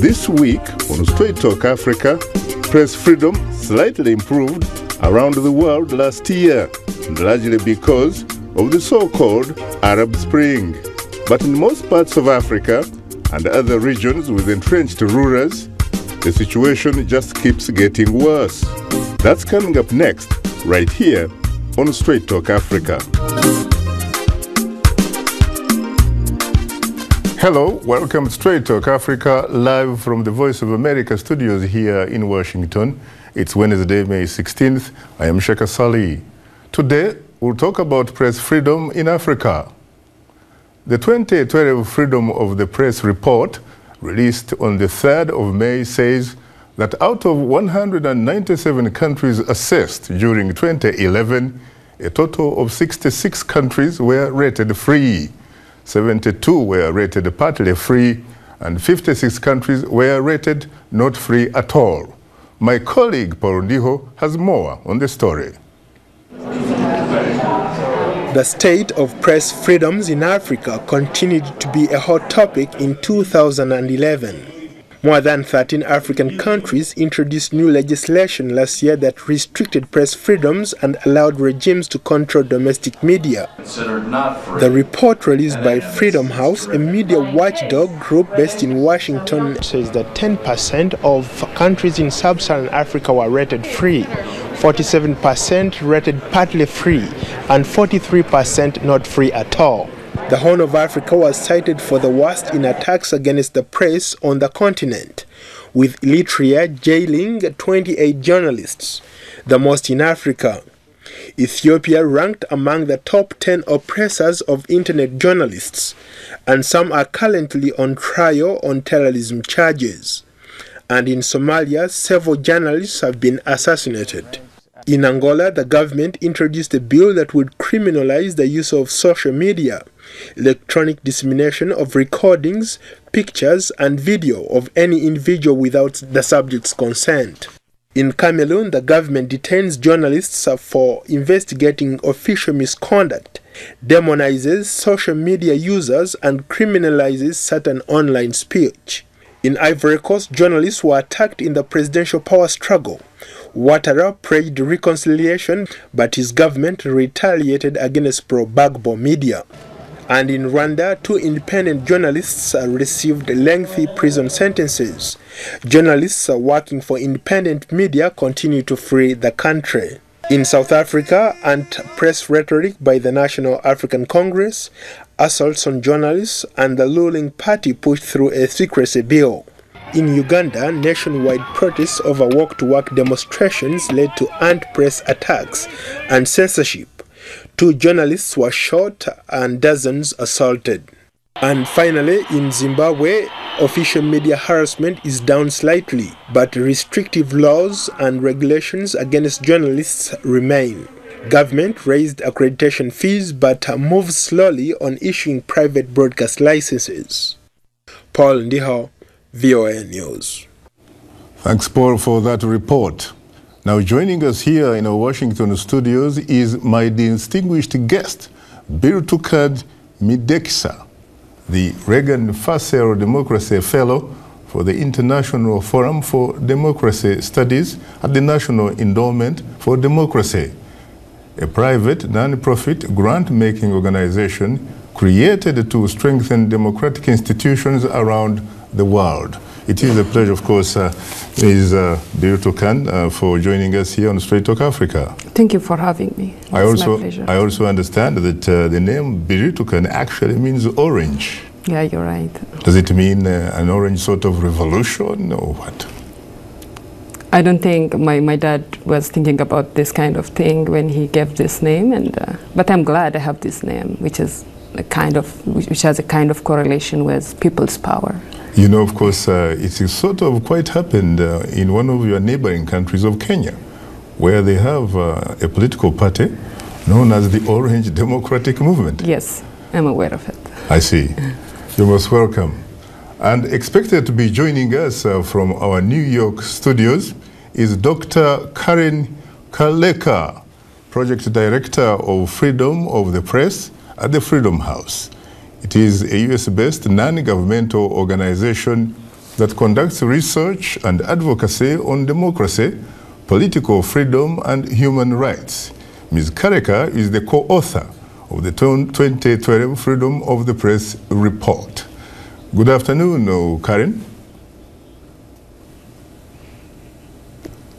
This week on Straight Talk Africa, press freedom slightly improved around the world last year, largely because of the so-called Arab Spring. But in most parts of Africa and other regions with entrenched rulers, the situation just keeps getting worse. That's coming up next, right here on Straight Talk Africa. Hello, welcome to Straight Talk Africa, live from the Voice of America studios here in Washington. It's Wednesday, May 16th. I am Sheikh Salih. Today, we'll talk about press freedom in Africa. The 2012 Freedom of the Press report, released on the 3rd of May, says that out of 197 countries assessed during 2011, a total of 66 countries were rated free. 72 were rated partly free, and 56 countries were rated not free at all. My colleague Paul Ndiho has more on the story. The state of press freedoms in Africa continued to be a hot topic in 2011. More than 13 African countries introduced new legislation last year that restricted press freedoms and allowed regimes to control domestic media. The report released by Freedom House, a media watchdog group based in Washington, says that 10% of countries in sub-Saharan Africa were rated free, 47% rated partly free, and 43% not free at all. The Horn of Africa was cited for the worst in attacks against the press on the continent, with Eritrea jailing 28 journalists, the most in Africa. Ethiopia ranked among the top 10 oppressors of internet journalists, and some are currently on trial on terrorism charges. And in Somalia, several journalists have been assassinated. In Angola, the government introduced a bill that would criminalize the use of social media, electronic dissemination of recordings, pictures, and video of any individual without the subject's consent. In Cameroon, the government detains journalists for investigating official misconduct, demonizes social media users, and criminalizes certain online speech. In Ivory Coast, journalists were attacked in the presidential power struggle. Ouattara praised reconciliation, but his government retaliated against pro-Gbagbo media. And in Rwanda, 2 independent journalists received lengthy prison sentences. Journalists working for independent media continue to flee the country. In South Africa, anti-press rhetoric by the National African Congress, assaults on journalists, and the ruling party pushed through a secrecy bill. In Uganda, nationwide protests over walk-to-work demonstrations led to anti-press attacks and censorship. 2 journalists were shot and dozens assaulted. And finally, in Zimbabwe, official media harassment is down slightly, but restrictive laws and regulations against journalists remain. Government raised accreditation fees but moves slowly on issuing private broadcast licenses. Paul Ndiho, VOA News. Thanks, Paul, for that report. Now, joining us here in our Washington studios is my distinguished guest, Birtukan Mideksa, the Reagan Fassel Democracy Fellow for the International Forum for Democracy Studies at the National Endowment for Democracy, a private non-profit grant-making organization created to strengthen democratic institutions around the world. It is a pleasure, of course, Ms. Birtukan, for joining us here on Straight Talk Africa. Thank you for having me. It's my pleasure. I also understand that the name Birtukan actually means orange. Yeah, you're right. Does it mean an orange sort of revolution or what? I don't think my dad was thinking about this kind of thing when he gave this name, but I'm glad I have this name, which has a kind of correlation with people's power. You know, of course, it is sort of quite happened in one of your neighboring countries of Kenya, where they have a political party known as the Orange Democratic Movement. Yes, I'm aware of it. I see. You're most welcome. And expected to be joining us from our New York studios is Dr. Karen Kaleka, Project Director of Freedom of the Press at the Freedom House. It is a US-based non-governmental organization that conducts research and advocacy on democracy, political freedom, and human rights. Ms. Kareka is the co-author of the 2012 Freedom of the Press report. Good afternoon, Karen.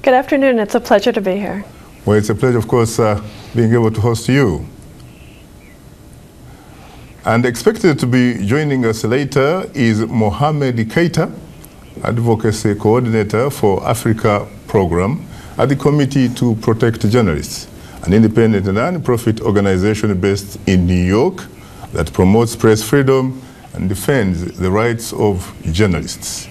Good afternoon. It's a pleasure to be here. Well, it's a pleasure, of course, being able to host you. And expected to be joining us later is Mohamed Keita, Advocacy Coordinator for Africa Program at the Committee to Protect Journalists, an independent and non-profit organization based in New York that promotes press freedom and defends the rights of journalists.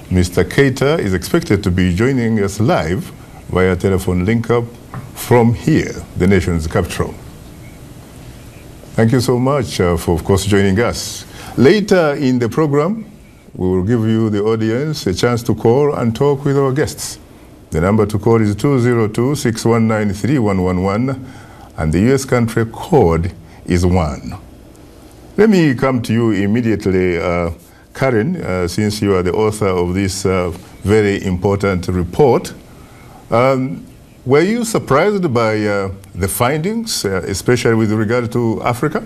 Mr. Keita is expected to be joining us live via telephone link-up from here, the nation's capital. Thank you so much for, of course, joining us. Later in the program, we will give you, the audience, a chance to call and talk with our guests. The number to call is 202-619-3111, and the U.S. country code is 1. Let me come to you immediately, Karen, since you are the author of this very important report. Were you surprised by the findings, especially with regard to Africa?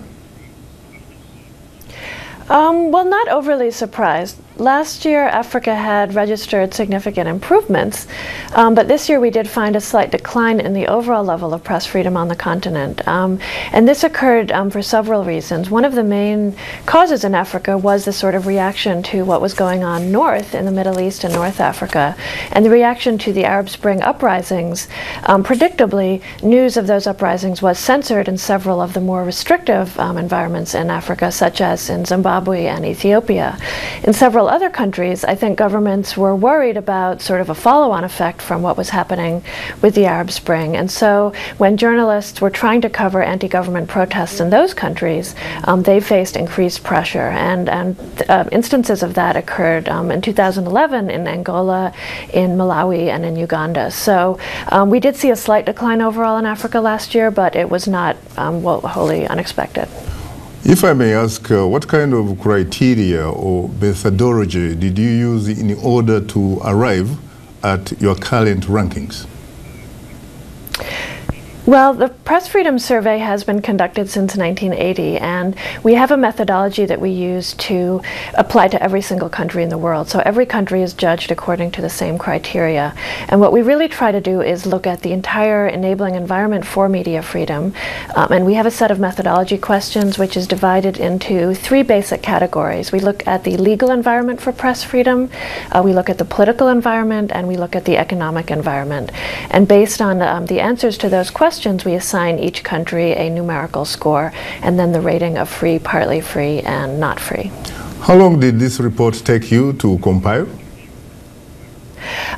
Well, not overly surprised. Last year, Africa had registered significant improvements, but this year we did find a slight decline in the overall level of press freedom on the continent. And this occurred for several reasons. One of the main causes in Africa was the sort of reaction to what was going on north in the Middle East and North Africa, and the reaction to the Arab Spring uprisings. Predictably, news of those uprisings was censored in several of the more restrictive environments in Africa, such as in Zimbabwe and Ethiopia. In several other countries, I think governments were worried about sort of a follow-on effect from what was happening with the Arab Spring. And so when journalists were trying to cover anti-government protests in those countries, they faced increased pressure. And instances of that occurred in 2011 in Angola, in Malawi, and in Uganda. So we did see a slight decline overall in Africa last year, but it was not well, wholly unexpected. If I may ask, what kind of criteria or methodology did you use in order to arrive at your current rankings? Well, the Press Freedom Survey has been conducted since 1980, and we have a methodology that we use to apply to every single country in the world. So every country is judged according to the same criteria. And what we really try to do is look at the entire enabling environment for media freedom. And we have a set of methodology questions which is divided into 3 basic categories. We look at the legal environment for press freedom, we look at the political environment, and we look at the economic environment. And based on the answers to those questions, we assign each country a numerical score, and then the rating of free, partly free, and not free. How long did this report take you to compile?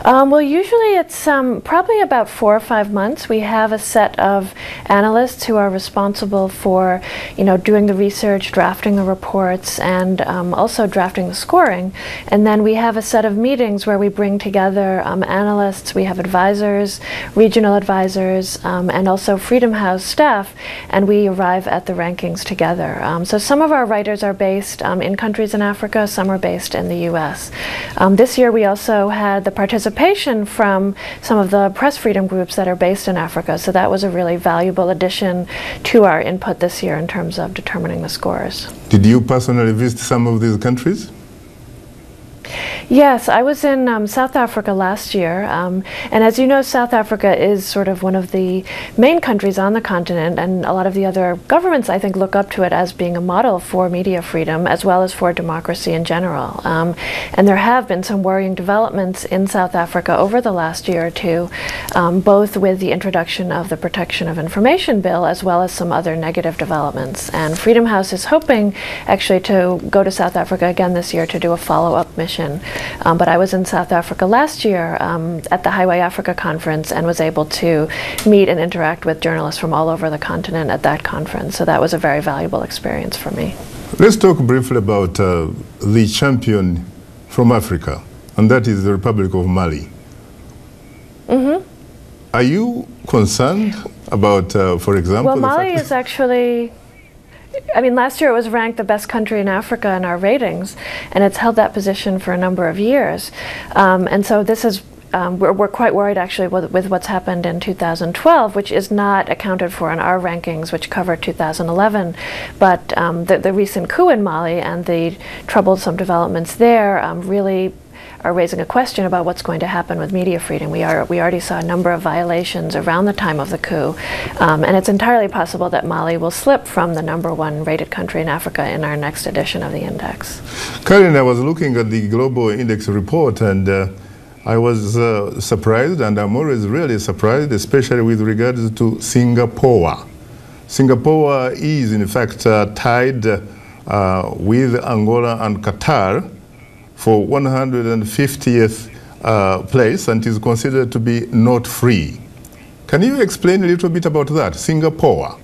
Well, usually it's probably about 4 or 5 months. We have a set of analysts who are responsible for, doing the research, drafting the reports, and also drafting the scoring. And then we have a set of meetings where we bring together analysts, we have advisors, regional advisors, and also Freedom House staff, and we arrive at the rankings together. So some of our writers are based in countries in Africa, some are based in the US. This year we also had the participation from some of the press freedom groups that are based in Africa, so that was a really valuable addition to our input this year in terms of determining the scores. Did you personally visit some of these countries? Yes, I was in South Africa last year, and as you know, South Africa is sort of one of the main countries on the continent, and a lot of the other governments, I think, look up to it as being a model for media freedom as well as for democracy in general. And there have been some worrying developments in South Africa over the last year or two, both with the introduction of the Protection of Information Bill as well as some other negative developments. And Freedom House is hoping actually to go to South Africa again this year to do a follow-up mission. But I was in South Africa last year at the Highway Africa conference and was able to meet and interact with journalists from all over the continent at that conference. So that was a very valuable experience for me. Let's talk briefly about the champion from Africa, and that is the Republic of Mali. Mm-hmm. Are you concerned about, for example, well, Mali is actually I mean, last year it was ranked the best country in Africa in our ratings, and it's held that position for a number of years. And so this is, we're quite worried actually with what's happened in 2012, which is not accounted for in our rankings, which cover 2011. But the recent coup in Mali and the troublesome developments there really are raising a question about what's going to happen with media freedom. We already saw a number of violations around the time of the coup, and it's entirely possible that Mali will slip from the #1 rated country in Africa in our next edition of the index. Karin, I was looking at the Global Index report, and I was surprised, and I'm always really surprised, especially with regards to Singapore. Singapore is in fact tied with Angola and Qatar for 150th place, and is considered to be not free. Can you explain a little bit about that, Singapore?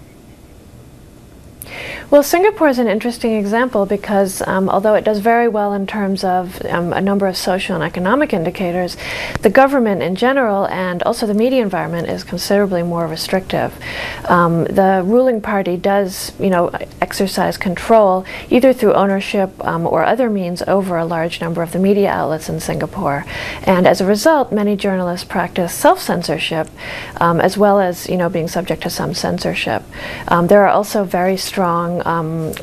Well, Singapore is an interesting example because although it does very well in terms of a number of social and economic indicators, the government in general and also the media environment is considerably more restrictive. The ruling party does, exercise control either through ownership or other means over a large number of the media outlets in Singapore. And as a result, many journalists practice self-censorship as well as, being subject to some censorship. There are also very strong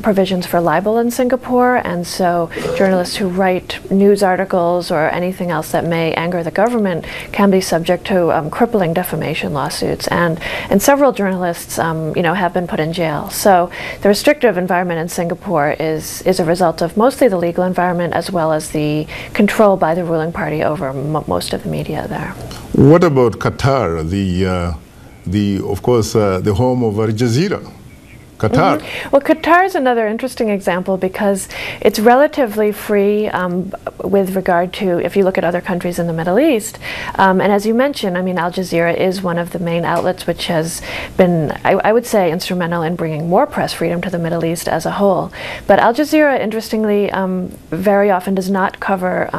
provisions for libel in Singapore, and so journalists who write news articles or anything else that may anger the government can be subject to crippling defamation lawsuits, and several journalists have been put in jail. So the restrictive environment in Singapore is a result of mostly the legal environment as well as the control by the ruling party over most of the media there. What about Qatar, of course the home of Al Jazeera? Qatar. Well, Qatar is another interesting example because it's relatively free with regard to, if you look at other countries in the Middle East. And as you mentioned, Al Jazeera is one of the main outlets which has been, I would say, instrumental in bringing more press freedom to the Middle East as a whole. But Al Jazeera, interestingly, very often does not cover,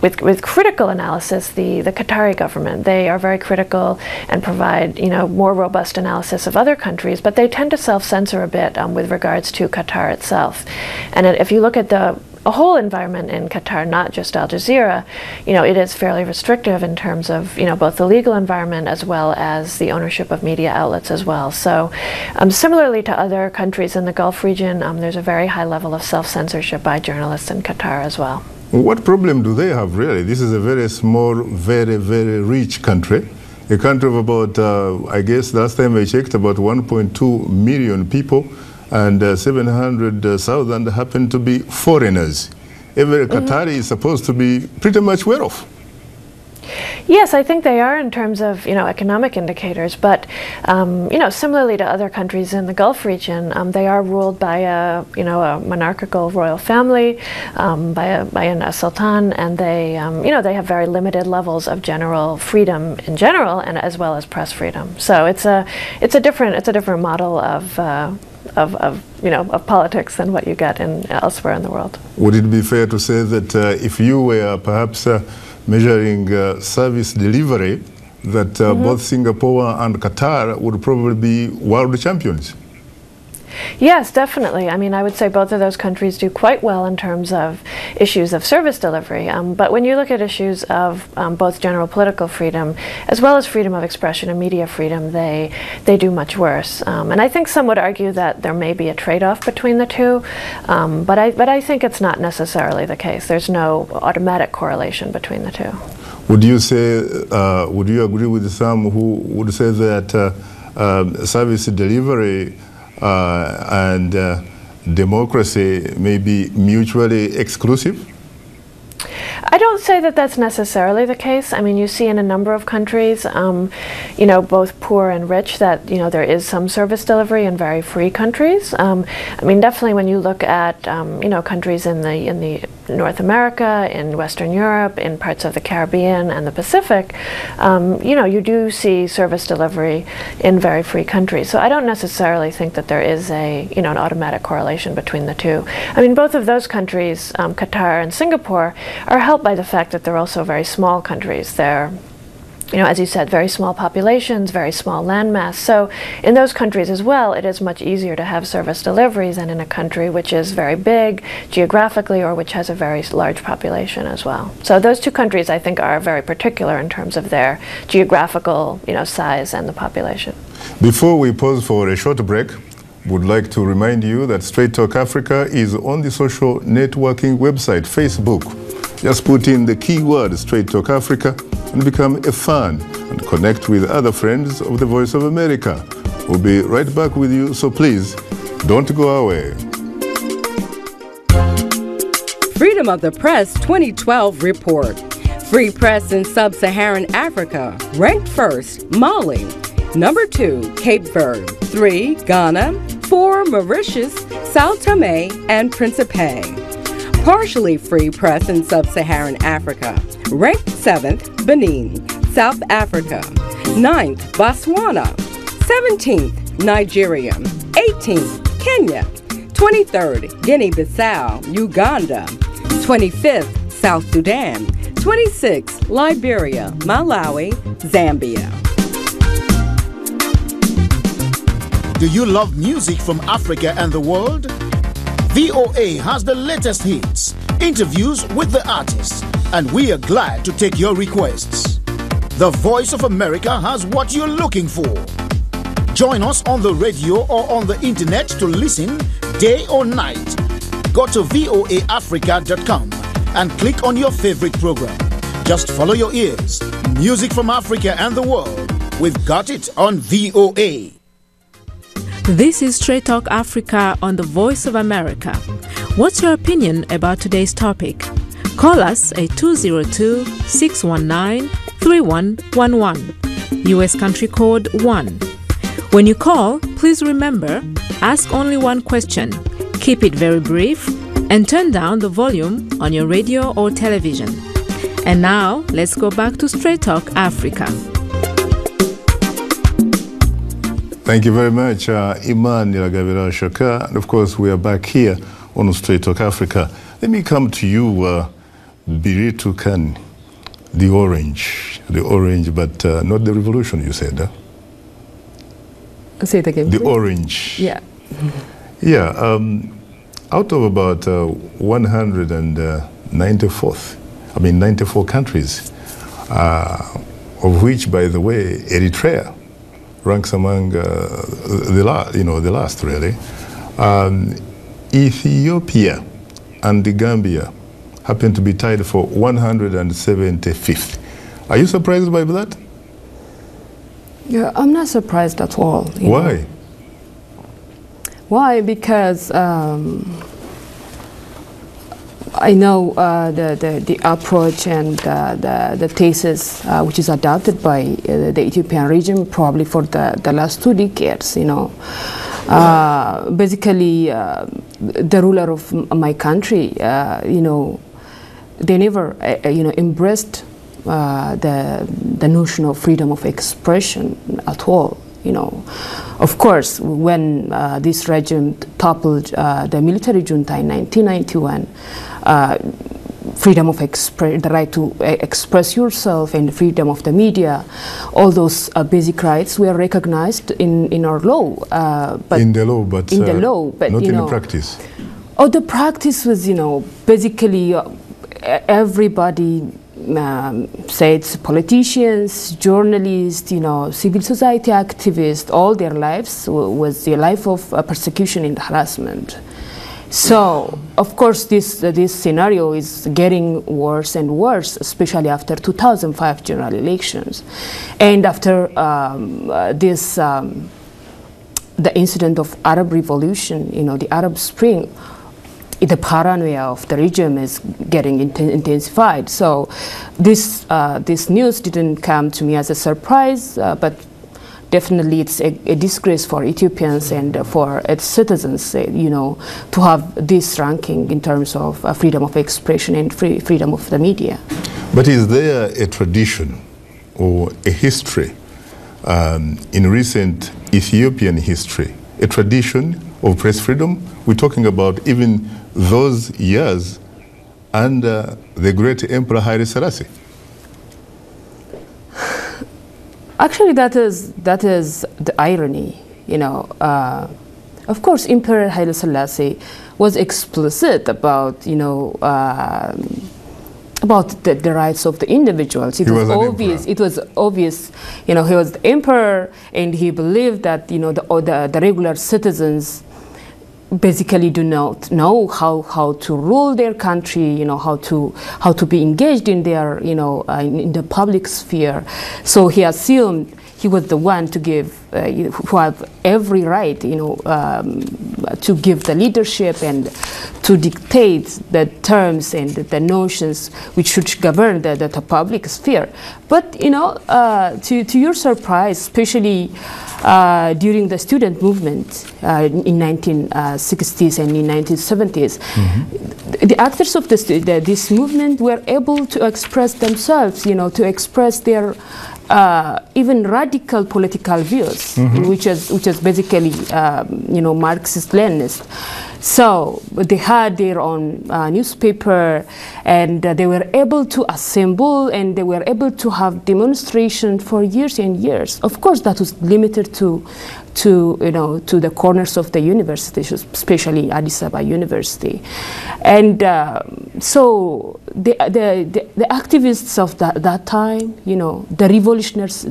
with critical analysis, the Qatari government. They are very critical and provide, more robust analysis of other countries, but they tend to self-censor a bit with regards to Qatar itself. And if you look at the whole environment in Qatar, not just Al Jazeera, it is fairly restrictive in terms of, both the legal environment as well as the ownership of media outlets as well. So similarly to other countries in the Gulf region, there's a very high level of self-censorship by journalists in Qatar as well. What problem do they have really? This is a very small, very, very rich country. A country of about, I guess last time I checked, about 1.2 million people, and 700,000 happen to be foreigners. Every Qatari is supposed to be pretty much well off. Yes, I think they are in terms of economic indicators, but similarly to other countries in the Gulf region, they are ruled by a monarchical royal family, by a sultan, and they they have very limited levels of general freedom in general, and as well as press freedom. So it's a different model of politics than what you get elsewhere in the world. Would it be fair to say that if you were perhaps measuring service delivery, that both Singapore and Qatar would probably be world champions? Yes, definitely. I would say both of those countries do quite well in terms of issues of service delivery. But when you look at issues of both general political freedom as well as freedom of expression and media freedom, they do much worse. And I think some would argue that there may be a trade-off between the two, but I think it's not necessarily the case. There's no automatic correlation between the two. Would you say, would you agree with some who would say that service delivery and democracy may be mutually exclusive? I don't say that that's necessarily the case. You see in a number of countries, both poor and rich, that there is some service delivery in very free countries. Definitely when you look at countries in the North America, in Western Europe, in parts of the Caribbean and the Pacific, you do see service delivery in very free countries. So I don't necessarily think that there is an automatic correlation between the two. Both of those countries, Qatar and Singapore, are helped by the fact that they're also very small countries. They're as you said, very small populations, very small landmass. So in those countries as well, it is much easier to have service deliveries than in a country which is very big geographically or which has a very large population as well. So those two countries, I think, are very particular in terms of their geographical, size and the population. Before we pause for a short break, would like to remind you that Straight Talk Africa is on the social networking website, Facebook. Just put in the keyword Straight Talk Africa and become a fan and connect with other friends of the Voice of America. We'll be right back with you, so please don't go away. Freedom of the Press 2012 report. Free press in sub-Saharan Africa. Ranked first, Mali. Number 2, Cape Verde. 3, Ghana. 4, Mauritius, Sao Tome, and Principe. Partially free press in sub-Saharan Africa. Ranked 7th, Benin, South Africa. 9th, Botswana. 17th, Nigeria. 18th, Kenya. 23rd, Guinea-Bissau, Uganda. 25th, South Sudan. 26th, Liberia, Malawi, Zambia. Do you love music from Africa and the world? VOA has the latest hits, interviews with the artists, and we are glad to take your requests. The Voice of America has what you're looking for. Join us on the radio or on the internet to listen day or night. Go to voaafrica.com and click on your favorite program. Just follow your ears. Music from Africa and the world. We've got it on VOA. This is Straight Talk Africa on the Voice of America. What's your opinion about today's topic? Call us at 202-619-3111, US country code 1. When you call, please remember, ask only one question, keep it very brief, and turn down the volume on your radio or television. And now, let's go back to Straight Talk Africa. Thank you very much, Iman Niragavira Shaka. And of course, we are back here on Straight Talk Africa. Let me come to you, Birtukan, the orange, but not the revolution, you said, huh? Say it again, The please. orange. Yeah. Yeah, out of about 94 countries, of which, by the way, Eritrea ranks among the last, really. Ethiopia and the Gambia happen to be tied for 175th. Are you surprised by that? Yeah, I'm not surprised at all. Why? Why? Because I know the approach and the thesis which is adopted by the Ethiopian regime probably for the last 2 decades, basically the ruler of my country, they never, embraced the notion of freedom of expression at all. Of course, when this regime toppled the military junta in 1991, freedom of the right to express yourself and freedom of the media, all those basic rights were recognized in our law. But in the law, but not in the practice. Oh, the practice was, basically everybody. Said politicians, journalists, civil society activists, all their lives was the life of persecution and harassment. So, of course, this scenario is getting worse and worse, especially after 2005 general elections, and after the incident of Arab Revolution, the Arab Spring. The paranoia of the regime is getting intensified. So this news didn't come to me as a surprise, but definitely it's a disgrace for Ethiopians and for its citizens, to have this ranking in terms of freedom of expression and freedom of the media. But is there a tradition or a history in recent Ethiopian history, a tradition of press freedom? We're talking about even those years under the great Emperor Haile Selassie. Actually, that is the irony, you know. Of course, Emperor Haile Selassie was explicit about, you know, about the rights of the individuals. It was obvious. It was obvious, you know, he was the emperor, and he believed that, you know, the regular citizens basically do not know how to rule their country, you know, how to be engaged in their, you know, in the public sphere. So he assumed he was the one to give, who have every right, you know, to give the leadership and to dictate the terms and the notions which should govern the public sphere. But, you know, to your surprise, especially during the student movement in 1960s and in 1970s, the actors of this movement were able to express themselves, you know, to express their even radical political views, which is basically, you know, Marxist-Leninist. So they had their own newspaper, and they were able to assemble, and they were able to have demonstration for years and years. Of course, that was limited to you know, to the corners of the university, especially Addis Ababa University, and so the activists of that time, you know, the revolutionaries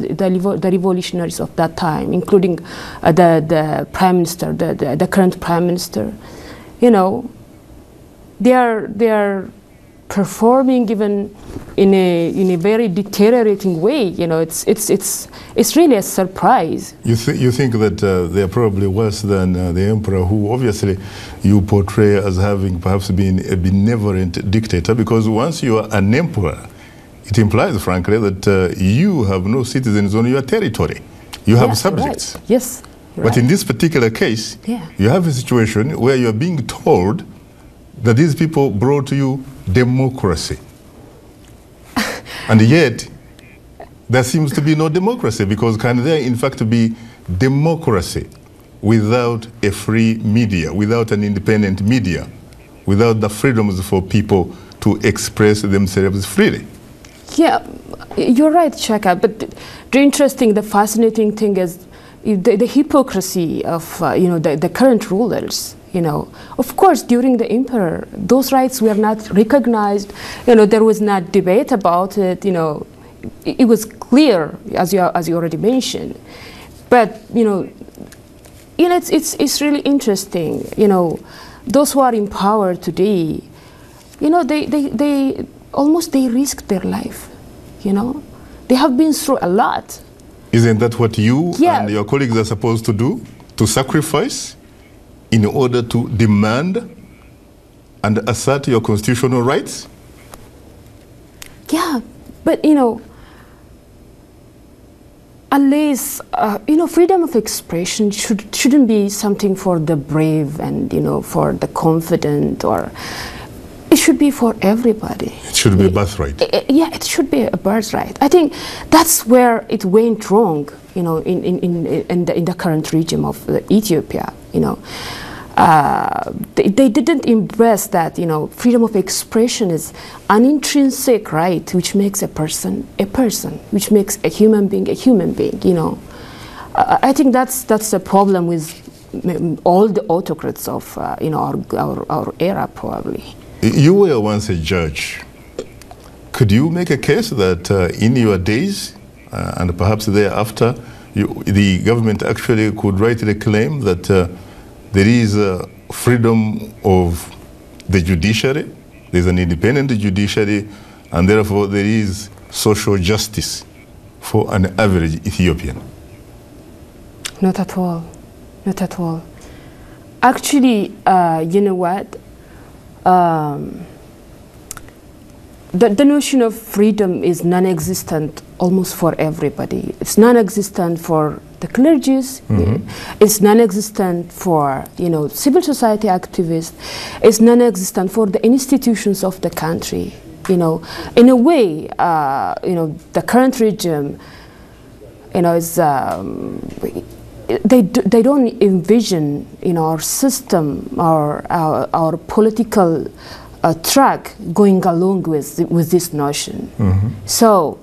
of that time, including the prime minister, the current prime minister, you know, they are performing even in a very deteriorating way. You know, it's really a surprise. You think that they are probably worse than the emperor, who obviously you portray as having perhaps been a benevolent dictator, because once you are an emperor, it implies, frankly, that you have no citizens on your territory. You have subjects. Right. Yes. But in this particular case, you have a situation where you are being told that these people brought you democracy. And yet, there seems to be no democracy, because can there in fact be democracy without a free media, without an independent media, without the freedoms for people to express themselves freely? Yeah, you're right, Chaka, but the fascinating thing is the hypocrisy of you know, the current rulers. You know, of course, during the emperor, those rights were not recognized. You know, there was not debate about it. You know, it was clear, as you already mentioned. But you know, it's really interesting. You know, those who are in power today, you know, they almost risk their life. You know, they have been through a lot. Isn't that what you and your colleagues are supposed to do? To sacrifice in order to demand and assert your constitutional rights? Yeah, but you know, unless you know, freedom of expression shouldn't be something for the brave and, you know, for the confident, or it should be for everybody. It should be a birthright. Yeah, it should be a birthright. I think that's where it went wrong, you know, in the current regime of Ethiopia. You know, they didn't embrace that, you know, freedom of expression is an intrinsic right which makes a person, which makes a human being, you know. I think that's the problem with all the autocrats of, you know, our era, probably. You were once a judge. Could you make a case that in your days, and perhaps thereafter, the government actually could rightly claim that there is freedom of the judiciary, there's an independent judiciary, and therefore there is social justice for an average Ethiopian? Not at all. Not at all. Actually, you know what? The notion of freedom is non-existent almost for everybody. It's non-existent for the clergies. It's non-existent for, you know, civil society activists. It's non-existent for the institutions of the country. You know, in a way, you know, the current regime, you know, is they don't envision, you know, our system, our political track going along with this notion. So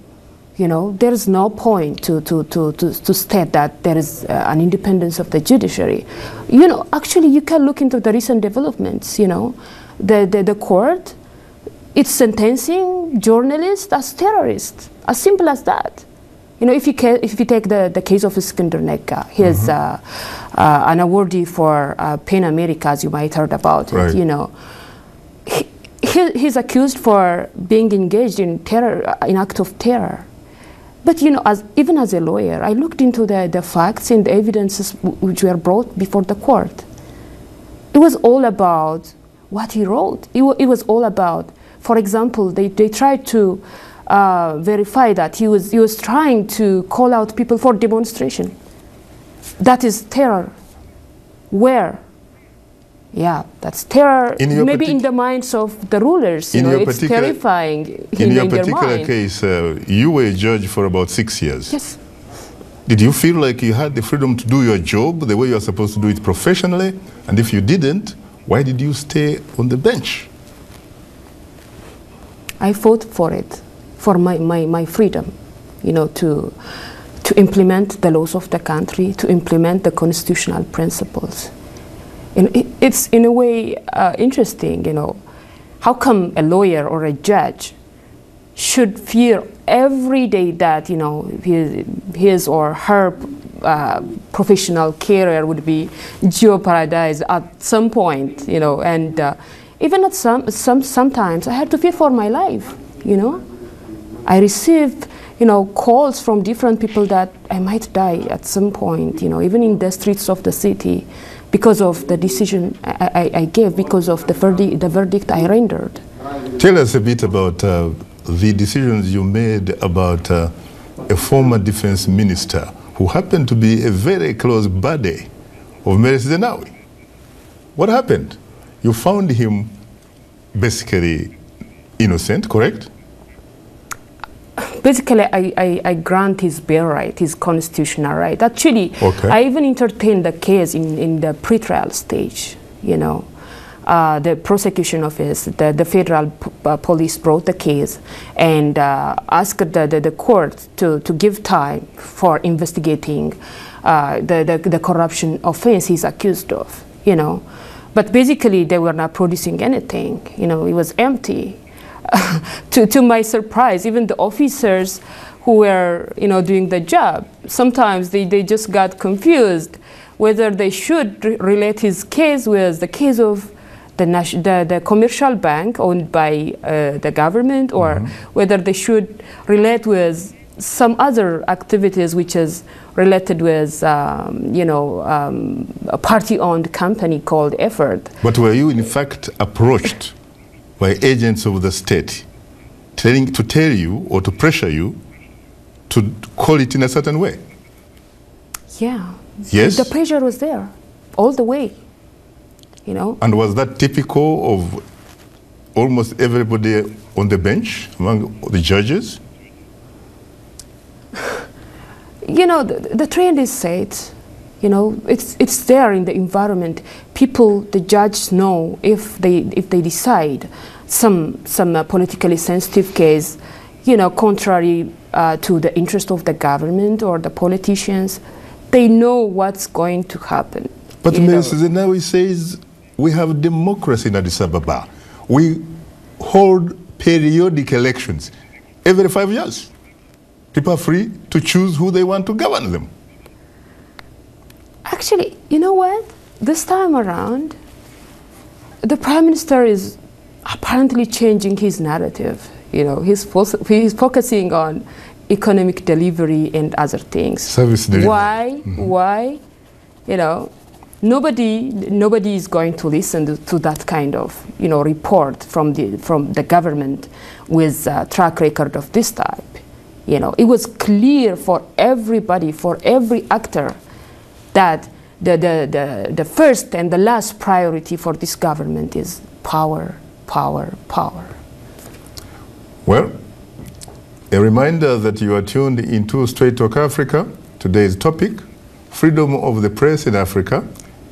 You know, there is no point to state that there is an independence of the judiciary. You know, actually, you can look into the recent developments. You know, the court, it's sentencing journalists as terrorists, as simple as that. You know, if you take the case of Iskandar Nega, he is an awardee for PEN America, as you might heard about it. You know, he's accused for being engaged in terror, in act of terror. But you know, even as a lawyer, I looked into the facts and the evidences which were brought before the court. It was all about what he wrote. It was all about, for example, they tried to verify that he was trying to call out people for demonstration. That is terror. Where? Yeah, that's terror. Maybe in the minds of the rulers, you know, it's terrifying. In your particular case, you were a judge for about 6 years. Yes. Did you feel like you had the freedom to do your job the way you're supposed to do it professionally? And if you didn't, why did you stay on the bench? I fought for it, for my freedom, you know, to implement the laws of the country, to implement the constitutional principles. And it's in a way interesting, you know, how come a lawyer or a judge should fear every day that, you know, his or her professional career would be jeopardized at some point, you know, and even at sometimes I had to fear for my life, you know. I received, you know, calls from different people that I might die at some point, you know, even in the streets of the city, because of the decision I gave, because of the verdict I rendered. Tell us a bit about the decisions you made about a former defense minister who happened to be a very close buddy of Meles Zenawi. What happened? You found him basically innocent, correct? Basically, I grant his bail right, his constitutional right. Actually, I even entertained the case in the pre-trial stage, you know. The prosecution office, the federal police brought the case and asked the court to give time for investigating the corruption offense he's accused of, you know. But basically, they were not producing anything, you know, it was empty. To my surprise, even the officers who were, you know, doing the job, sometimes they just got confused whether they should relate his case with the case of the commercial bank owned by the government, or whether they should relate with some other activities which is related with, you know, a party-owned company called Effort. But were you in fact approached by agents of the state to tell you or to pressure you to call it in a certain way? Yeah. Yes? The pressure was there all the way, you know. And was that typical of almost everybody on the bench, among the judges? You know, the trend is set. You know, it's there in the environment. People, the judges know if they decide some politically sensitive case, you know, contrary to the interest of the government or the politicians, they know what's going to happen. But Meles Zenawi says we have democracy in Addis Ababa. We hold periodic elections every 5 years. People are free to choose who they want to govern them. Actually, you know what? This time around, the Prime Minister is apparently changing his narrative. You know, he's focusing on economic delivery and other things. Service delivery. Why? Why? You know, nobody is going to listen to that kind of, you know, report from the government with a track record of this type. You know, it was clear for everybody, for every actor, that the first and the last priority for this government is power, power, power. Well, a reminder that you are tuned into Straight Talk Africa. Today's topic, freedom of the press in Africa.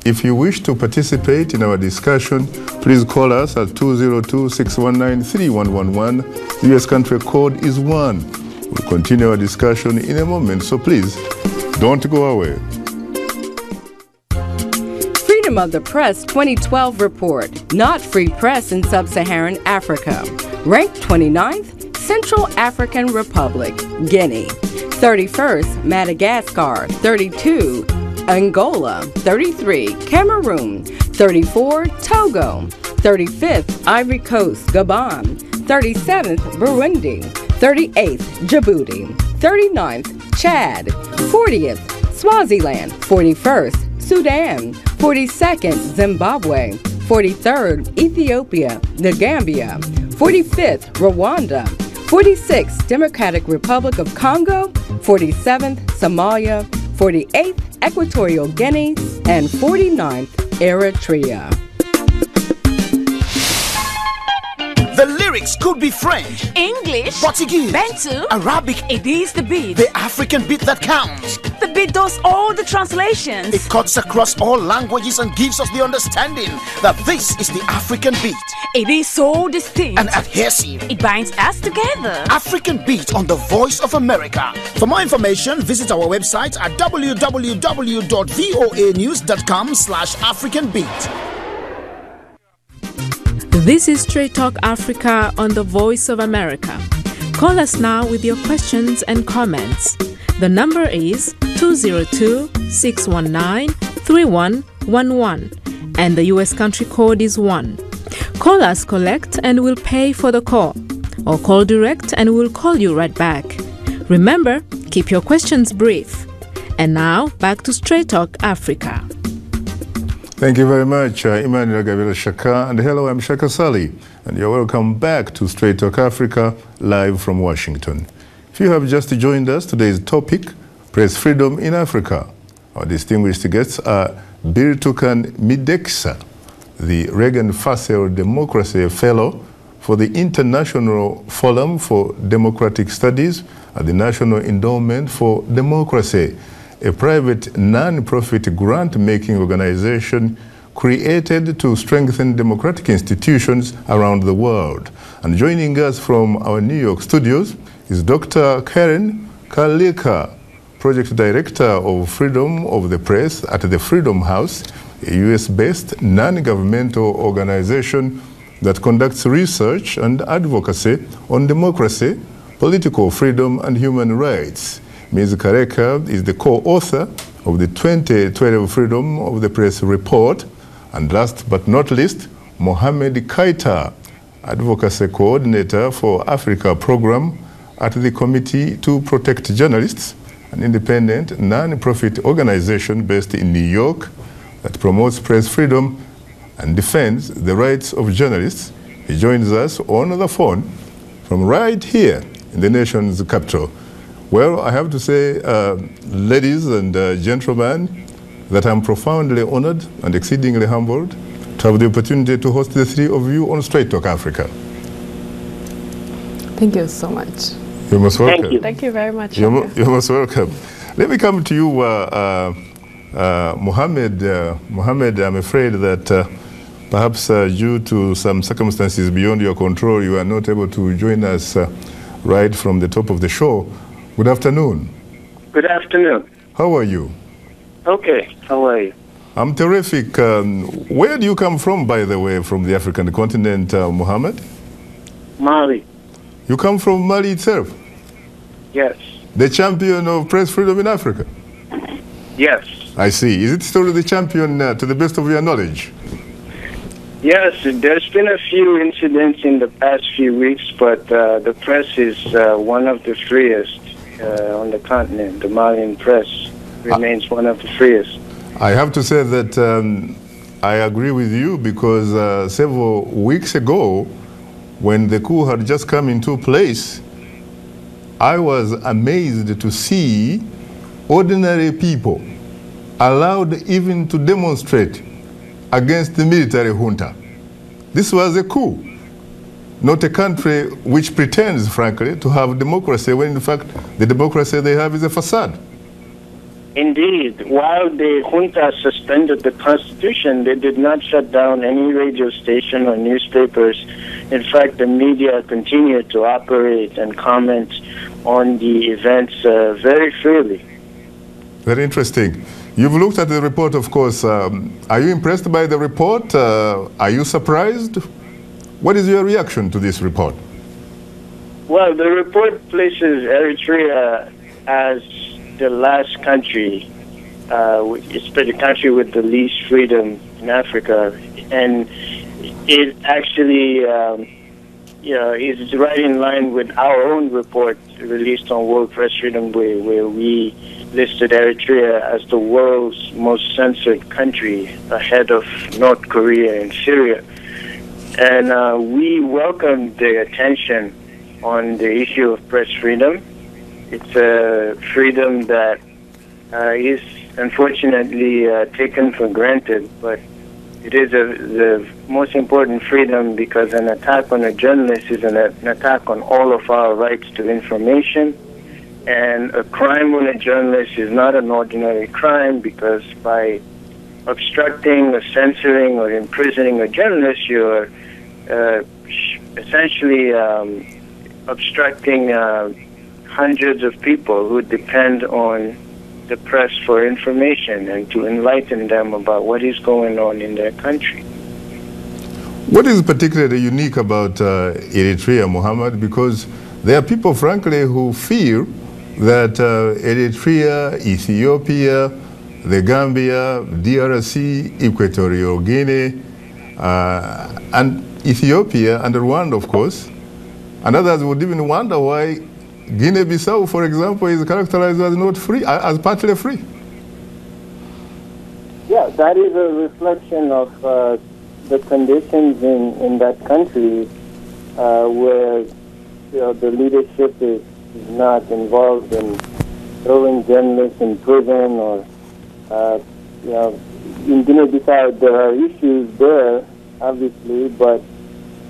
If you wish to participate in our discussion, please call us at 202-619-3111. US country code is 1. We'll continue our discussion in a moment, so please don't go away. Freedom of the Press 2012 report. Not free press in sub-Saharan Africa. Ranked 29th, Central African Republic, Guinea. 31st, Madagascar. 32, Angola. 33, Cameroon. 34, Togo. 35th, Ivory Coast, Gabon. 37th, Burundi. 38th, Djibouti. 39th, Chad. 40th, Swaziland. 41st, Sudan. 42nd, Zimbabwe. 43rd, Ethiopia, the Gambia. 45th, Rwanda. 46th, Democratic Republic of Congo. 47th, Somalia. 48th, Equatorial Guinea. And 49th, Eritrea. The lyrics could be French, English, Portuguese, Bantu, Arabic. It is the beat. The African beat that counts. The beat does all the translations. It cuts across all languages and gives us the understanding that this is the African beat. It is so distinct and adhesive. It binds us together. African beat on the Voice of America. For more information, visit our website at www.voanews.com/AfricanBeat. This is Straight Talk Africa on the Voice of America. Call us now with your questions and comments. The number is 202-619-3111 and the US country code is 1. Call us collect and we'll pay for the call, or call direct and we'll call you right back. Remember, keep your questions brief. And now, back to Straight Talk Africa. Thank you very much, Emmanuel Gabriel Shaka. And hello, I'm Shaka Sali. And you're welcome back to Straight Talk Africa, live from Washington. If you have just joined us, today's topic, Press Freedom in Africa. Our distinguished guests are Birtukan Mideksa, the Reagan Fassel Democracy Fellow for the International Forum for Democratic Studies at the National Endowment for Democracy, a private non-profit grant-making organization created to strengthen democratic institutions around the world. And joining us from our New York studios is Dr. Karen Kalika, Project Director of Freedom of the Press at the Freedom House, a US-based non-governmental organization that conducts research and advocacy on democracy, political freedom, and human rights. Ms. Kareka is the co-author of the 2012 Freedom of the Press report. And last but not least, Mohamed Kaita, Advocacy Coordinator for Africa Program at the Committee to Protect Journalists, an independent non-profit organization based in New York that promotes press freedom and defends the rights of journalists. He joins us on the phone from right here in the nation's capital. Well, I have to say, ladies and gentlemen, that I'm profoundly honored and exceedingly humbled to have the opportunity to host the three of you on Straight Talk Africa. Thank you so much. You're most welcome. Thank you very much. You're most welcome. Let me come to you, Mohammed. Mohammed, I'm afraid that perhaps due to some circumstances beyond your control, you are not able to join us right from the top of the show. Good afternoon. Good afternoon. How are you? Okay, how are you? I'm terrific. Where do you come from, by the way, from the African continent, Mohammed? Mali. You come from Mali itself? Yes. The champion of press freedom in Africa? Yes. I see. Is it still the champion to the best of your knowledge? Yes, there's been a few incidents in the past few weeks, but the press is one of the freest on the continent. The Malian press remains one of the freest. I have to say that I agree with you because several weeks ago, when the coup had just come into place, I was amazed to see ordinary people allowed even to demonstrate against the military junta. This was a coup, not a country which pretends, frankly, to have democracy, when in fact the democracy they have is a facade. Indeed, while the junta suspended the constitution, they did not shut down any radio station or newspapers. In fact, the media continued to operate and comment on the events very freely. Very interesting. You've looked at the report, of course. Are you impressed by the report? Are you surprised? What is your reaction to this report? Well, the report places Eritrea as the last country, it's the country with the least freedom in Africa, and it actually, is right in line with our own report released on World Press Freedom Day, where we listed Eritrea as the world's most censored country, ahead of North Korea and Syria. And we welcome the attention on the issue of press freedom. It's a freedom that is unfortunately taken for granted, but it is the most important freedom, because an attack on a journalist is an attack on all of our rights to information. And a crime on a journalist is not an ordinary crime, because by obstructing or censoring or imprisoning a journalist, you're essentially obstructing hundreds of people who depend on the press for information and to enlighten them about what is going on in their country. What is particularly unique about Eritrea, Muhammad? Because there are people, frankly, who feel that Eritrea, Ethiopia, the Gambia, DRC, Equatorial Guinea, and Ethiopia, and Rwanda, of course, and others would even wonder why Guinea-Bissau, for example, is characterized as not free, as partly free. Yeah, that is a reflection of the conditions in that country, where the leadership is not involved in throwing journalists in prison, or in Guinea-Bissau there are issues there, obviously, but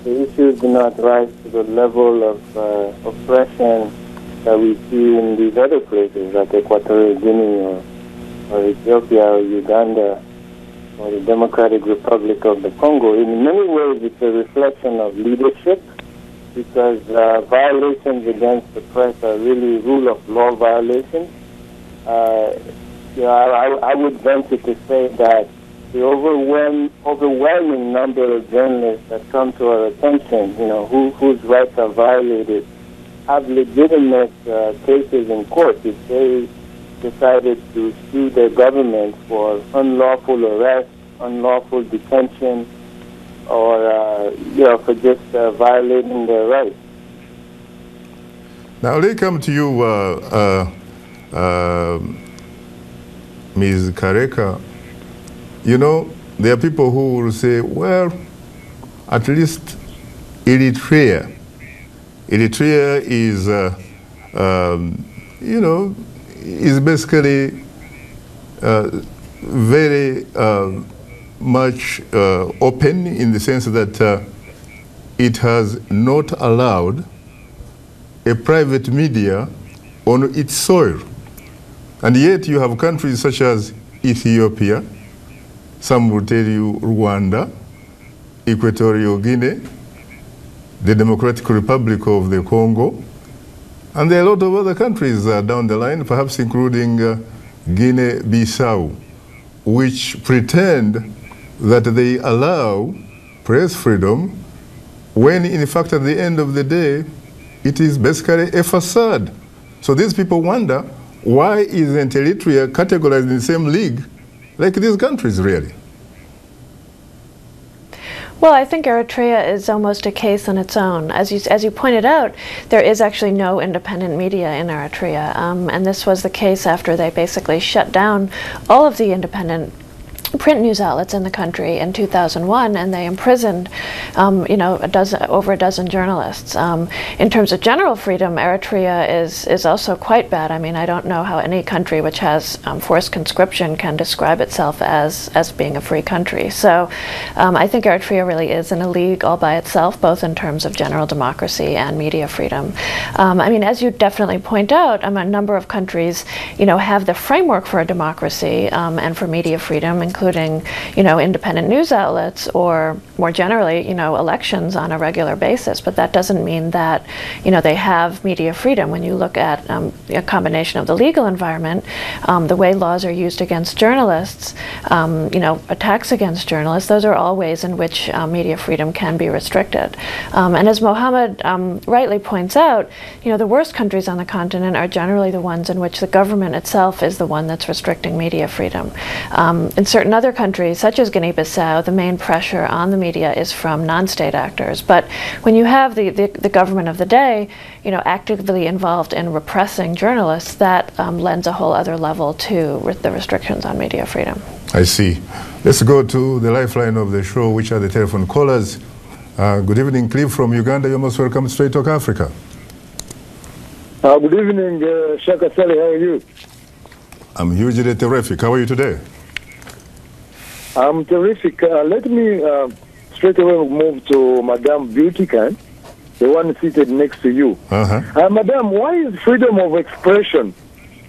the issues do not rise to the level of oppression that we see in these other places, like Equatorial Guinea or Ethiopia or Uganda or the Democratic Republic of the Congo. In many ways, it's a reflection of leadership, because violations against the press are really rule of law violations. I would venture to say that the overwhelming number of journalists that come to our attention, whose rights are violated, have legitimate cases in court. If they decided to sue their government for unlawful arrest, unlawful detention, or for just violating their rights. Now, let me come to you, Ms. Kareka. There are people who will say, well, at least Eritrea is, is basically very much open, in the sense that it has not allowed a private media on its soil. And yet you have countries such as Ethiopia, some will tell you Rwanda, Equatorial Guinea, the Democratic Republic of the Congo, and there are a lot of other countries down the line, perhaps including Guinea-Bissau, which pretend that they allow press freedom, when in fact at the end of the day, it is basically a facade. So these people wonder, why isn't Eritrea categorized in the same league like these countries, really? Well, I think Eritrea is almost a case on its own. As you pointed out, there is actually no independent media in Eritrea, and this was the case after they basically shut down all of the independent print news outlets in the country in 2001, and they imprisoned over a dozen journalists. In terms of general freedom, Eritrea is also quite bad. I mean, I don't know how any country which has forced conscription can describe itself as being a free country. So I think Eritrea really is in a league all by itself, both in terms of general democracy and media freedom. I mean, as you definitely point out, a number of countries have the framework for a democracy and for media freedom, including including, independent news outlets or more generally, elections on a regular basis. But that doesn't mean that, they have media freedom. When you look at a combination of the legal environment, the way laws are used against journalists, attacks against journalists, those are all ways in which media freedom can be restricted. And as Mohammed rightly points out, the worst countries on the continent are generally the ones in which the government itself is the one that's restricting media freedom. In certain other countries, such as Guinea-Bissau, the main pressure on the media is from non-state actors. But when you have the government of the day, actively involved in repressing journalists, that lends a whole other level to the restrictions on media freedom. I see. Let's go to the lifeline of the show, which are the telephone callers. Good evening, Cliff from Uganda. You're most welcome to Straight Talk Africa. Good evening, Shaka Sally. How are you? I'm hugely terrific. How are you today? I'm terrific. Let me straight away move to Madame Birtukan, the one seated next to you. Madame, why is freedom of expression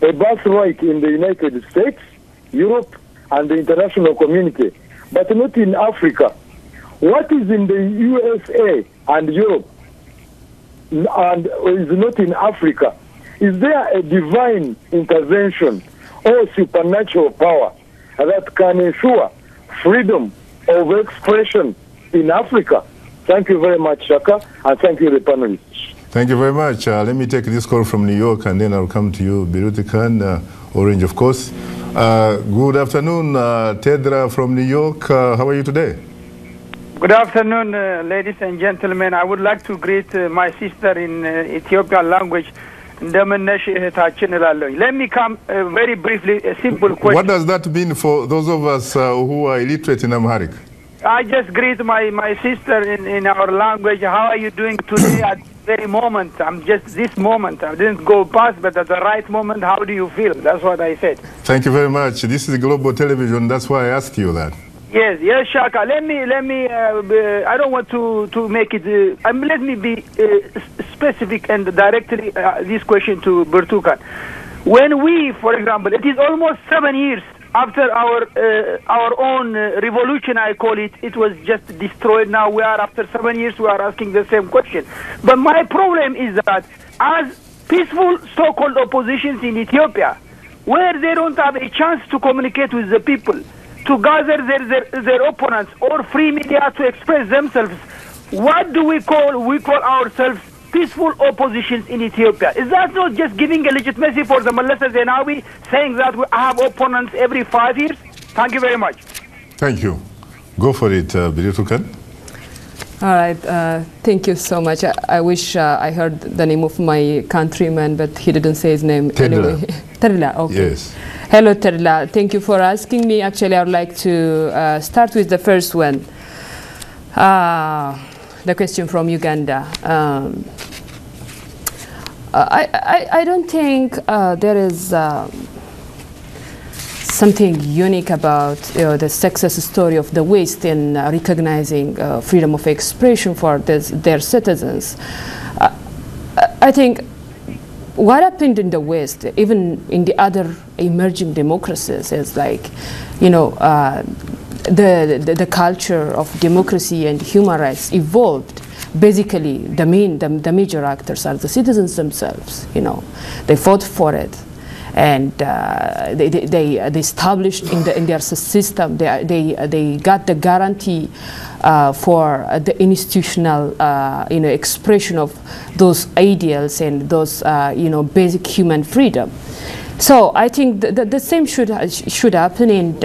a birthright in the United States, Europe, and the international community, but not in Africa? What is in the USA and Europe and is not in Africa? Is there a divine intervention or supernatural power that can ensure freedom of expression in Africa? Thank you very much, Shaka, and thank you, the panelists. Thank you very much. Let me take this call from New York, and then I'll come to you, Birtukan, Orange, of course. Good afternoon, Tedra from New York. How are you today? Good afternoon, ladies and gentlemen. I would like to greet my sister in Ethiopian language. Let me come very briefly, a simple question. What does that mean for those of us who are illiterate in Amharic? I just greet my sister in our language. How are you doing today at this very moment? I'm just this moment. I didn't go past, but at the right moment, how do you feel? That's what I said. Thank you very much. This is global television. That's why I asked you that. Yes, Shaka. Let me. I don't want to make it. Let me be specific and directly this question to Birtukan. When we, for example, it is almost 7 years after our own revolution, I call it. It was just destroyed. Now we are after 7 years. We are asking the same question. But my problem is that as peaceful so-called oppositions in Ethiopia, where they don't have a chance to communicate with the people, to gather their opponents or free media to express themselves. What do we call? We call ourselves peaceful oppositions in Ethiopia. Is that not just giving a legitimacy for the Malasa Zenawi, saying that we have opponents every 5 years? Thank you very much. Thank you. Go for it, Birtukan. All right, thank you so much. I wish I heard the name of my countryman, but he didn't say his name anyway. Terla, okay. Yes. Hello, Terla. Thank you for asking me. Actually, I would like to start with the first one. The question from Uganda. I don't think there is something unique about the success story of the West in recognizing freedom of expression for their citizens. I think what happened in the West, even in the other emerging democracies, is like, the culture of democracy and human rights evolved. Basically, the major actors are the citizens themselves. They fought for it, and they established in their system. They got the guarantee for the institutional expression of those ideals and those basic human freedom. So I think the same should happen, and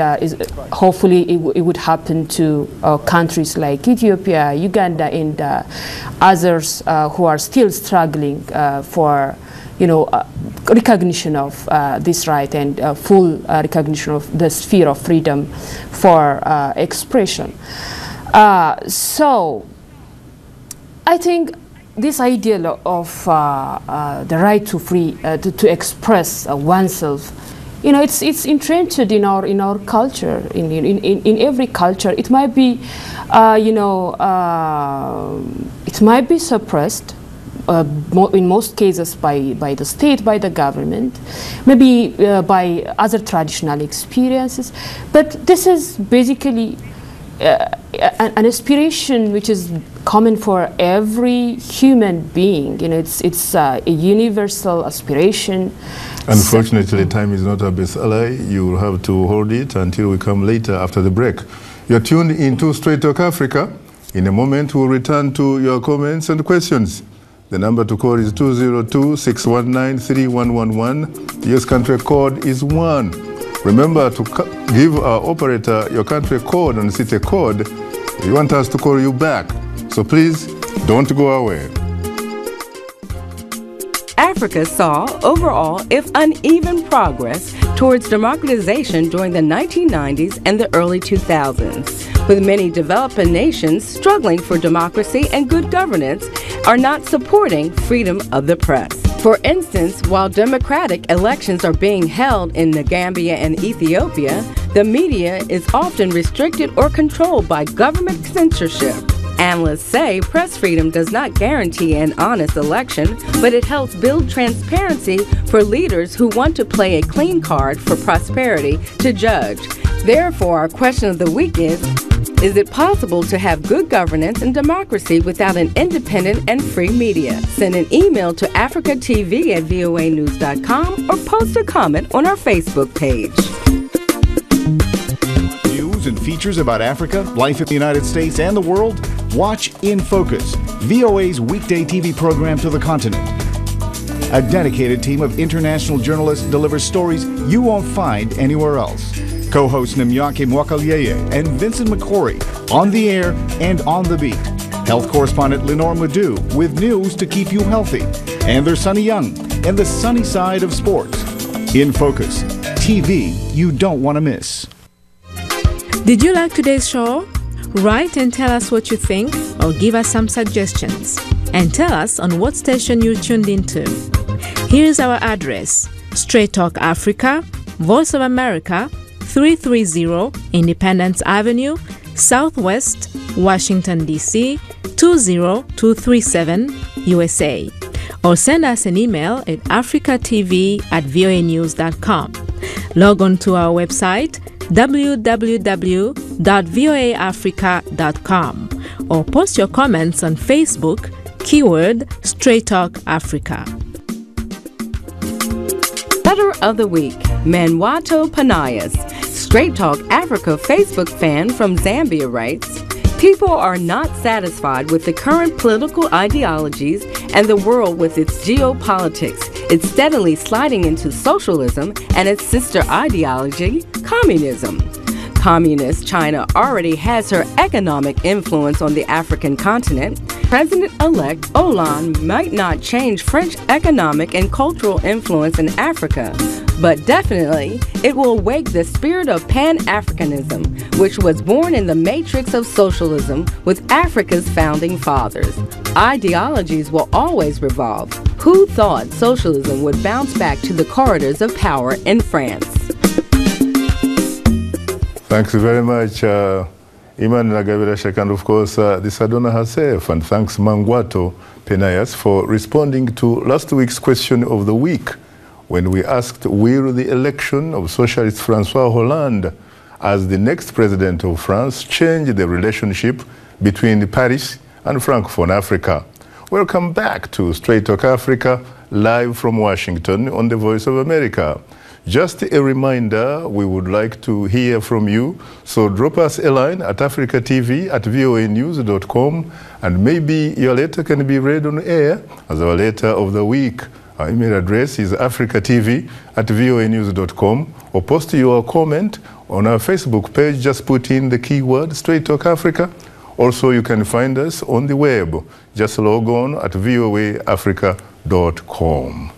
hopefully it would happen to countries like Ethiopia, Uganda, and others who are still struggling for recognition of this right and full recognition of the sphere of freedom for expression. So I think this idea of the right to to express oneself, it's entrenched in our culture, in every culture. It might be it might be suppressed in most cases by the state, by the government, maybe by other traditional experiences. But this is basically an aspiration which is common for every human being. You know, it's a universal aspiration. Unfortunately, time is not our best ally. You will have to hold it until we come later after the break. You're tuned into Straight Talk Africa. In a moment, we'll return to your comments and questions. The number to call is 202-619-3111. The US country code is 1. Remember to give our operator your country code and city code. We want us to call you back. So please, don't go away. Africa saw overall, if uneven, progress towards democratization during the 1990s and the early 2000s, with many developing nations struggling for democracy and good governance are not supporting freedom of the press. For instance, while democratic elections are being held in the Gambia and Ethiopia, the media is often restricted or controlled by government censorship. Analysts say press freedom does not guarantee an honest election, but it helps build transparency for leaders who want to play a clean card for prosperity to judge. Therefore, our question of the week is it possible to have good governance and democracy without an independent and free media? Send an email to africatv@voanews.com or post a comment on our Facebook page. News and features about Africa, life in the United States and the world? Watch In Focus, VOA's weekday TV program to the continent. A dedicated team of international journalists delivers stories you won't find anywhere else. Co-hosts Nimyake Mwakalyeye and Vincent McCory on the air and on the beat. Health correspondent Lenore Madu with news to keep you healthy. And there's Sunny Young and the sunny side of sports. In Focus, TV you don't want to miss. Did you like today's show? Write and tell us what you think, or give us some suggestions. And tell us on what station you tuned into. Here's our address: Straight Talk Africa, Voice of America, 330 Independence Avenue, Southwest, Washington, D.C., 20237, USA. Or send us an email at africatv@voanews.com. Log on to our website, www.voaafrica.com, or post your comments on Facebook, keyword Straight Talk Africa. Letter of the Week, Manwato Panayas, Straight Talk Africa Facebook fan from Zambia writes, people are not satisfied with the current political ideologies and the world with its geopolitics. It's steadily sliding into socialism and its sister ideology, communism. Communist China already has her economic influence on the African continent. President-elect Hollande might not change French economic and cultural influence in Africa, but definitely it will wake the spirit of Pan-Africanism, which was born in the matrix of socialism with Africa's founding fathers. Ideologies will always revolve. Who thought socialism would bounce back to the corridors of power in France? Thanks very much, Iman Nagabirashak, and of course, the Sadona herself. And thanks, Mangwato Penayas, for responding to last week's question of the week, when we asked, will the election of socialist François Hollande as the next president of France change the relationship between Paris and Francophone Africa? Welcome back to Straight Talk Africa, live from Washington on the Voice of America. Just a reminder, we would like to hear from you, so drop us a line at africatv@voanews.com, and maybe your letter can be read on air as our letter of the week. Our email address is africatv@voanews.com, or post your comment on our Facebook page. Just put in the keyword Straight Talk Africa. Also, you can find us on the web. Just log on at voaafrica.com.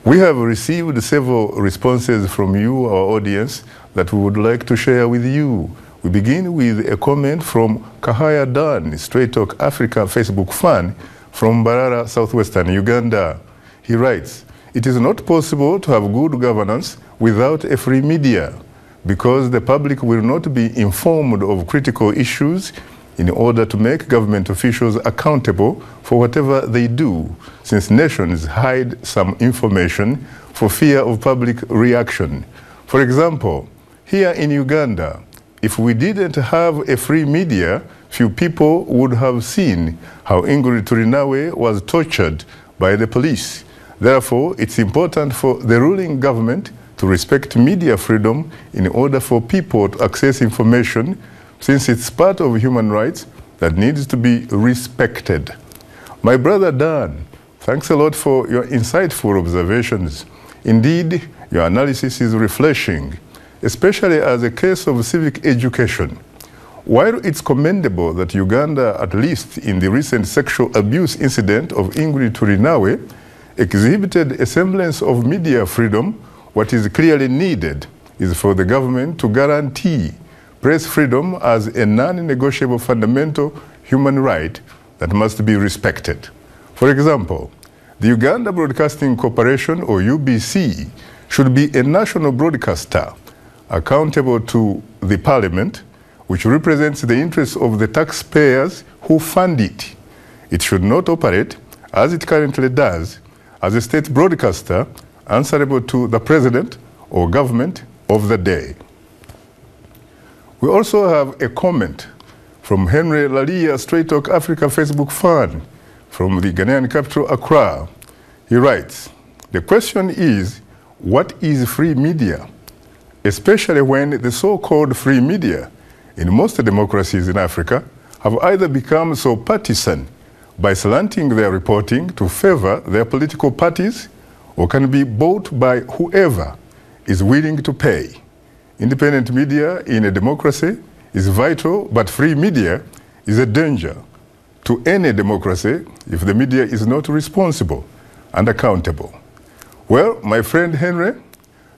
We have received several responses from you, our audience, that we would like to share with you. We begin with a comment from Kahaya Dan, Straight Talk Africa Facebook fan from Barara, southwestern Uganda. He writes, it is not possible to have good governance without a free media, because the public will not be informed of critical issues in order to make government officials accountable for whatever they do, since nations hide some information for fear of public reaction. For example, here in Uganda, if we didn't have a free media, few people would have seen how Ingrid Turinawe was tortured by the police. Therefore, it's important for the ruling government to respect media freedom in order for people to access information, since it's part of human rights that needs to be respected. My brother Dan, thanks a lot for your insightful observations. Indeed, your analysis is refreshing, especially as a case of civic education. While it's commendable that Uganda, at least in the recent sexual abuse incident of Ingrid Turinawe, exhibited a semblance of media freedom, what is clearly needed is for the government to guarantee press freedom as a non-negotiable fundamental human right that must be respected. For example, the Uganda Broadcasting Corporation, or UBC, should be a national broadcaster accountable to the parliament, which represents the interests of the taxpayers who fund it. It should not operate, as it currently does, as a state broadcaster answerable to the president or government of the day. We also have a comment from Henry Lalia, Straight Talk Africa Facebook fan from the Ghanaian capital, Accra. He writes, the question is, what is free media? Especially when the so-called free media in most democracies in Africa have either become so partisan by slanting their reporting to favor their political parties, or can be bought by whoever is willing to pay. Independent media in a democracy is vital, but free media is a danger to any democracy if the media is not responsible and accountable. Well, my friend Henry,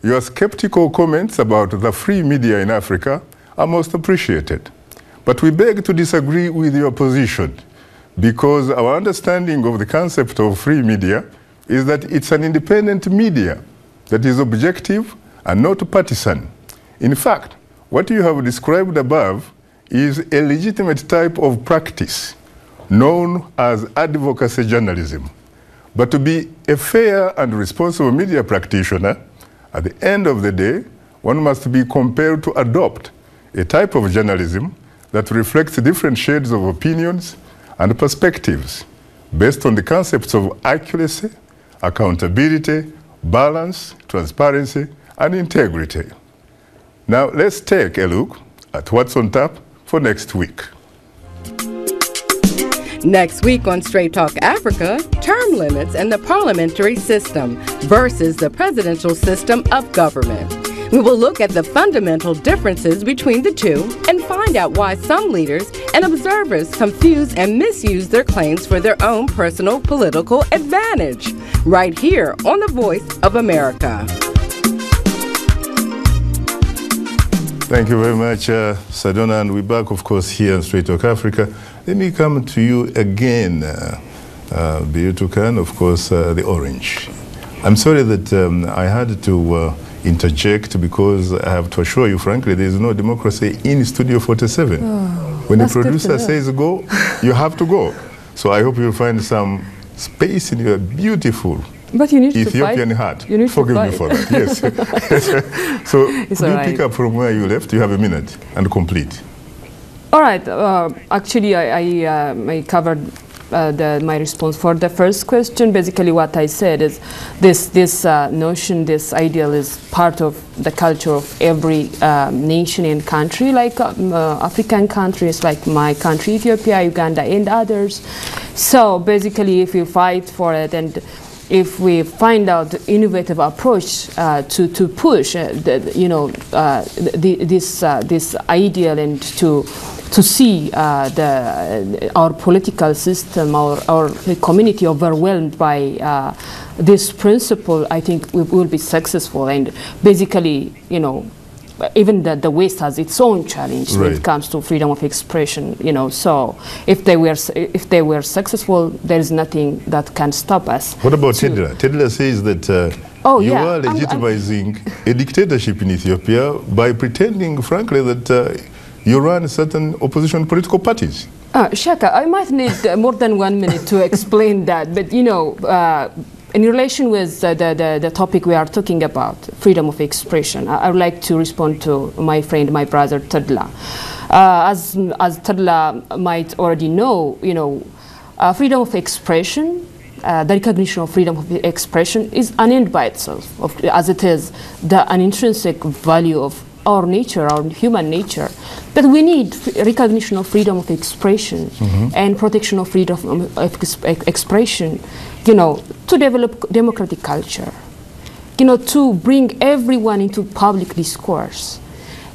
your skeptical comments about the free media in Africa are most appreciated. But we beg to disagree with your position, because our understanding of the concept of free media is that it's an independent media that is objective and not partisan. In fact, what you have described above is a legitimate type of practice known as advocacy journalism. But to be a fair and responsible media practitioner, at the end of the day, one must be compelled to adopt a type of journalism that reflects different shades of opinions and perspectives based on the concepts of accuracy, accountability, balance, transparency, and integrity. Now let's take a look at what's on tap for next week. Next week on Straight Talk Africa, term limits and the parliamentary system versus the presidential system of government. We will look at the fundamental differences between the two and find out why some leaders and observers confuse and misuse their claims for their own personal political advantage. Right here on The Voice of America. Thank you very much, Sadona, and we're back, of course, here on Straight Talk Africa. Let me come to you again, Birtukan, of course, the orange. I'm sorry that I had to interject, because I have to assure you, frankly, there is no democracy in Studio 47. When the producer says go, you have to go. So I hope you'll find some space in your beautiful Ethiopian heart. You need Forgive to me for that. Yes. So could you pick up from where you left? You have a minute and complete. All right. Actually, I covered my response for the first question. Basically, what I said is this notion, this ideal is part of the culture of every nation and country, like African countries, like my country, Ethiopia, Uganda, and others. So basically, if you fight for it, and if we find out innovative approach to push, this ideal, and to see our political system, our community overwhelmed by this principle, I think we will be successful. And basically, even the West has its own challenge when it comes to freedom of expression. So if they were successful, there is nothing that can stop us. What about Tedla? Tedla says that you are legitimizing a dictatorship in Ethiopia by pretending, frankly, that you run certain opposition political parties. Shaka, I might need more than 1 minute to explain that, but you know, in relation with the topic we are talking about, freedom of expression, I would like to respond to my friend, my brother Tadla. As Tadla might already know, you know, freedom of expression, the recognition of freedom of expression is an end by itself, as it is an intrinsic value of our nature, our human nature. But we need recognition of freedom of expression and protection of freedom of expression, you know, to develop democratic culture, you know, to bring everyone into public discourse,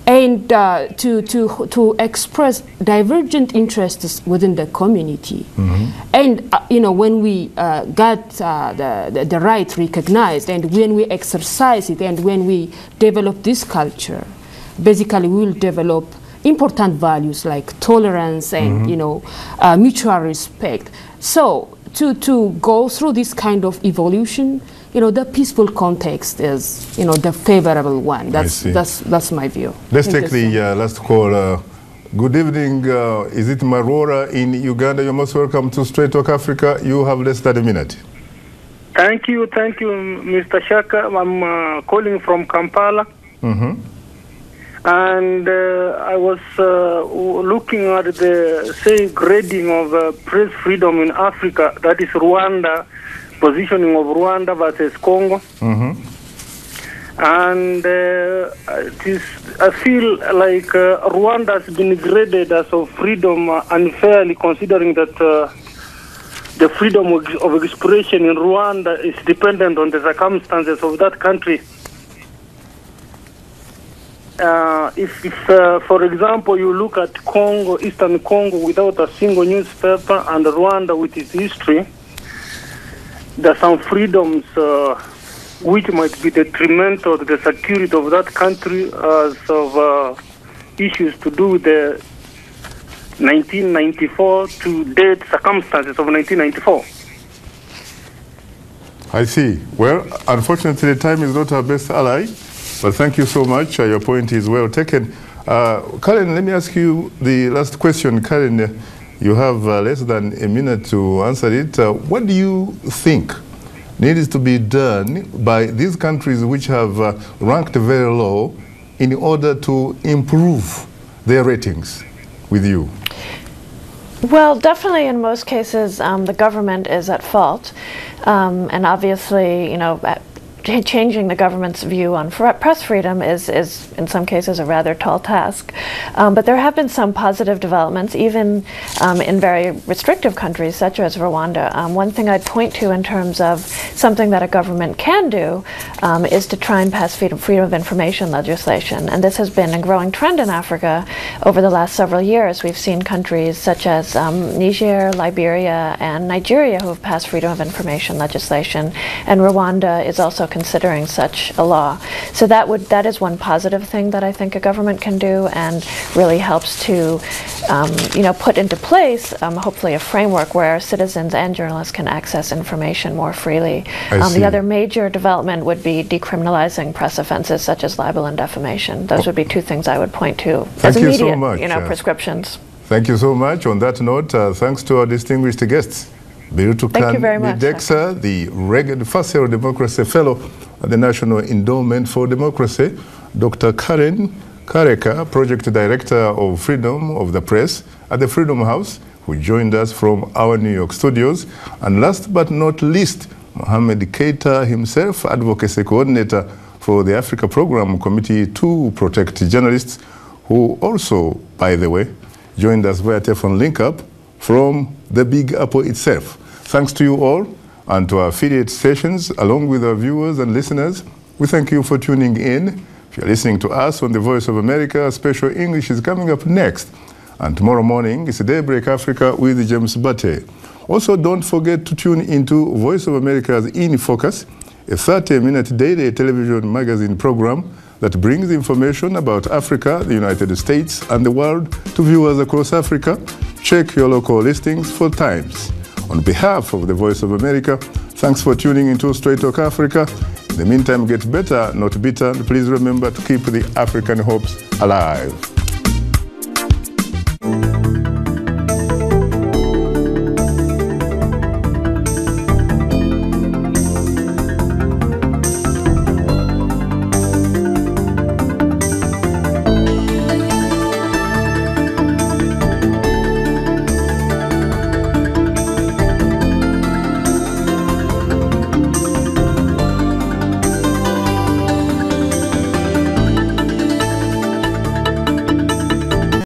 and to express divergent interests within the community. And you know, when we got the right recognized, and when we exercise it, and when we develop this culture, basically we will develop important values like tolerance and you know, mutual respect. So to go through this kind of evolution, you know, the peaceful context is, you know, the favorable one. That's my view. Let's take the last call. Good evening. Is it Marora in Uganda? You're most welcome to Straight Talk Africa. You have less than a minute. Thank you, Mr. Shaka. I'm calling from Kampala. And I was looking at the, grading of press freedom in Africa. That is Rwanda, positioning of Rwanda versus Congo. And I feel like Rwanda has been graded as of freedom unfairly, considering that the freedom of expression in Rwanda is dependent on the circumstances of that country. If for example, you look at Congo, Eastern Congo, without a single newspaper, and Rwanda with its history, there are some freedoms which might be detrimental to the security of that country as of issues to do with the 1994 to date circumstances of 1994. I see. Well, unfortunately, time is not our best ally. But thank you so much. Your point is well taken. Karen, let me ask you the last question. Karen, you have less than a minute to answer it. What do you think needs to be done by these countries which have ranked very low in order to improve their ratings with you? Well, definitely in most cases, the government is at fault. And obviously, you know, changing the government's view on press freedom is in some cases a rather tall task. But there have been some positive developments, even in very restrictive countries such as Rwanda. One thing I'd point to in terms of something that a government can do is to try and pass freedom of information legislation. And this has been a growing trend in Africa over the last several years. We've seen countries such as Niger, Liberia, and Nigeria who have passed freedom of information legislation. And Rwanda is also considering such a law. So that is one positive thing that I think a government can do, and really helps to you know, put into place hopefully a framework where citizens and journalists can access information more freely. The other major development would be decriminalizing press offenses such as libel and defamation. Those would be two things I would point to as immediate you know, prescriptions. Thank you so much. On that note, thanks to our distinguished guests. Birtukan Mideksa, the Rugged Facile Democracy Fellow at the National Endowment for Democracy, Dr. Karen Kareka, Project Director of Freedom of the Press at the Freedom House, who joined us from our New York studios, and last but not least, Mohammed Keita himself, Advocacy Coordinator for the Africa Program Committee to Protect Journalists, who also, by the way, joined us via telephone link-up from the Big Apple itself. Thanks to you all and to our affiliate stations, along with our viewers and listeners. We thank you for tuning in. If you're listening to us on the Voice of America, Special English is coming up next. And tomorrow morning, it's Daybreak Africa with James Bate. Also, don't forget to tune into Voice of America's In Focus, a 30-minute daily television magazine program that brings information about Africa, the United States, and the world to viewers across Africa. Check your local listings for times. On behalf of the Voice of America, thanks for tuning into Straight Talk Africa. In the meantime, get better, not bitter. Please remember to keep the African hopes alive.